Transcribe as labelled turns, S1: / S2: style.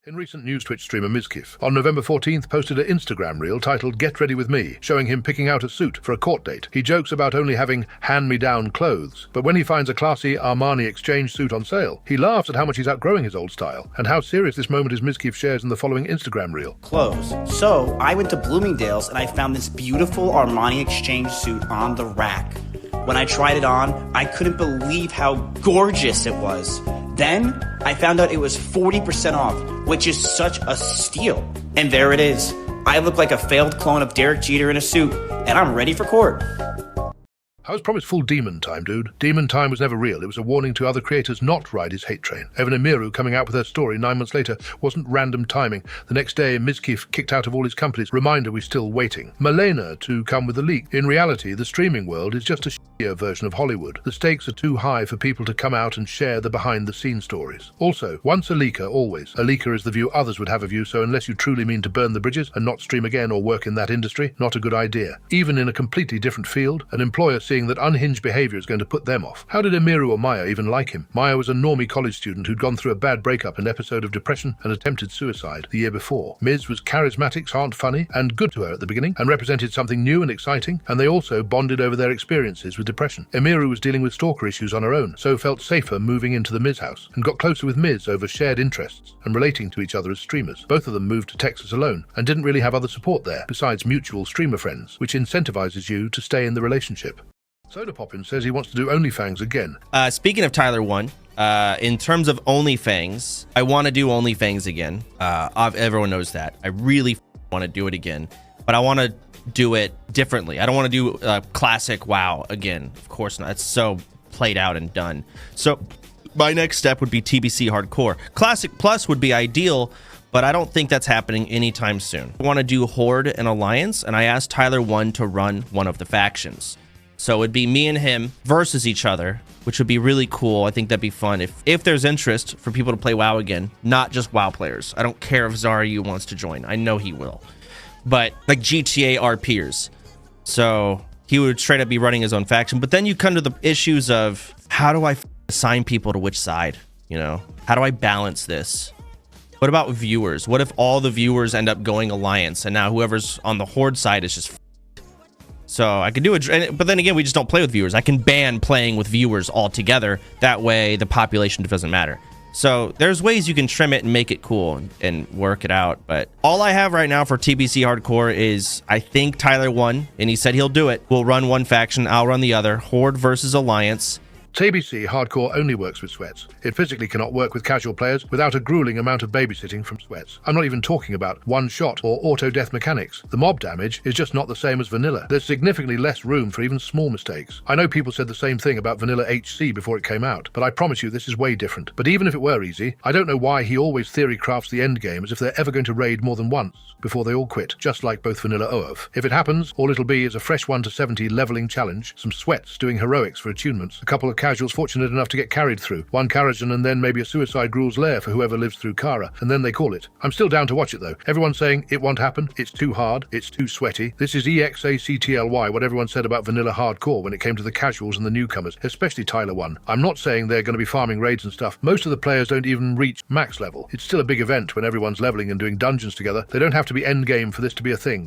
S1: In recent news, Twitch streamer Mizkif, on November 14th, posted an Instagram reel titled "Get Ready With Me," showing him picking out a suit for a court date. He jokes about only having hand-me-down clothes, but when he finds a classy Armani exchange suit on sale, he laughs at how much he's outgrowing his old style, and how serious this moment is. Mizkif shares in the following Instagram reel.
S2: Clothes. So, I went to Bloomingdale's and I found this beautiful Armani exchange suit on the rack. When I tried it on, I couldn't believe how gorgeous it was. Then, I found out it was 40% off, which is such a steal. And there it is. I look like a failed clone of Derek Jeter in a suit, and I'm ready for court.
S1: I was promised full demon time, dude. Demon time was never real. It was a warning to other creators not to ride his hate train. Even Emiru coming out with her story 9 months later wasn't random timing. The next day, Mizkif kicked out of all his companies. Reminder, we're still waiting. Malena to come with the leak. In reality, the streaming world is just a shittier version of Hollywood. The stakes are too high for people to come out and share the behind-the-scenes stories. Also, once a leaker, always. A leaker is the view others would have of you, so unless you truly mean to burn the bridges and not stream again or work in that industry, not a good idea. Even in a completely different field, an employer seeing that unhinged behavior is going to put them off. How did Emiru or Maya even like him? Maya was a normie college student who'd gone through a bad breakup, an episode of depression, and attempted suicide the year before. Miz was charismatic, aren't funny, and good to her at the beginning, and represented something new and exciting, and they also bonded over their experiences with depression. Emiru was dealing with stalker issues on her own, so felt safer moving into the Miz house, and got closer with Miz over shared interests, and relating to each other as streamers. Both of them moved to Texas alone, and didn't really have other support there, besides mutual streamer friends, which incentivizes you to stay in the relationship. Sodappopin says he wants to do OnlyFangs again.
S3: Speaking of Tyler 1, in terms of OnlyFangs, I want to do OnlyFangs again. Everyone knows that. I really want to do it again, but I want to do it differently. I don't want to do classic WoW again. Of course not. It's so played out and done. So my next step would be TBC Hardcore. Classic Plus would be ideal, but I don't think that's happening anytime soon. I want to do Horde and Alliance, and I asked Tyler 1 to run one of the factions. So it'd be me and him versus each other, which would be really cool. I think that'd be fun if there's interest for people to play WoW again, not just WoW players. I don't care if Zaryu wants to join. I know he will. But like GTA RPers. So he would straight up be running his own faction. But then you come to the issues of how do I assign people to which side? You know, how do I balance this? What about viewers? What if all the viewers end up going Alliance and now whoever's on the Horde side is just so I could do it, but then again, we just don't play with viewers. I can ban playing with viewers altogether. That way, the population doesn't matter. So there's ways you can trim it and make it cool and work it out. But all I have right now for TBC Hardcore is, I think Tyler 1, and he said he'll do it. We'll run one faction, I'll run the other. Horde versus Alliance.
S1: TBC Hardcore only works with sweats. It physically cannot work with casual players without a grueling amount of babysitting from sweats. I'm not even talking about one-shot or auto-death mechanics. The mob damage is just not the same as vanilla. There's significantly less room for even small mistakes. I know people said the same thing about vanilla HC before it came out, but I promise you this is way different. But even if it were easy, I don't know why he always theory crafts the endgame as if they're ever going to raid more than once before they all quit, just like both vanilla OOF. If it happens, all it'll be is a fresh 1 to 70 leveling challenge, some sweats doing heroics for attunements, a couple of casuals fortunate enough to get carried through, one Karajan, and then maybe a suicide Gruul's lair for whoever lives through Kara, and then they call it. I'm still down to watch it though. Everyone's saying it won't happen, it's too hard, it's too sweaty. This is EXACTLY, what everyone said about vanilla hardcore when it came to the casuals and the newcomers, especially Tyler 1. I'm not saying they're going to be farming raids and stuff. Most of the players don't even reach max level. It's still a big event when everyone's leveling and doing dungeons together. They don't have to be endgame for this to be a thing.